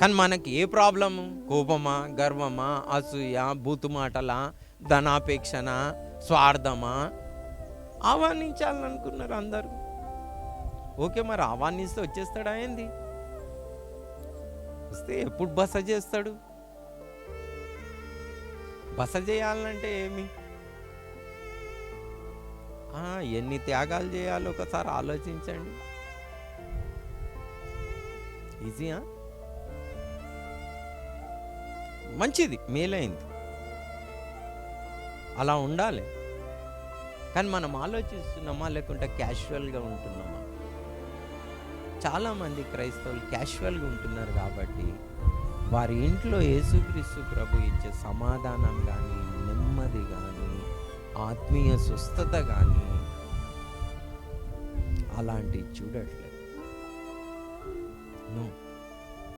కానీ మనకి ఏ ప్రాబ్లము? కోపమా, గర్వమా, అసూయ, బూతుమాటలా, ధనాపేక్షణ, స్వార్థమా? ఆహ్వానించాలనుకున్నారు అందరూ. ఓకే, మరి ఆహ్వానిస్తే వచ్చేస్తాడా ఏంది? వస్తే ఎప్పుడు బస చేస్తాడు? బస చేయాలంటే ఏమి? ఎన్ని త్యాగాలు చేయాలో ఒకసారి ఆలోచించండి. ఈజీయా? మంచిది, మేలైంది, అలా ఉండాలి. కానీ మనం ఆలోచిస్తున్నామా, లేకుంటే క్యాజువల్గా ఉంటున్నామా? చాలామంది క్రైస్తవులు క్యాజువల్గా ఉంటున్నారు కాబట్టి వారి ఇంట్లో యేసుక్రీస్తు ప్రభు ఇచ్చే సమాధానం కానీ, నెమ్మది కానీ, ఆత్మీయ స్వస్థత కానీ అలాంటివి చూడట్లేదు. నో.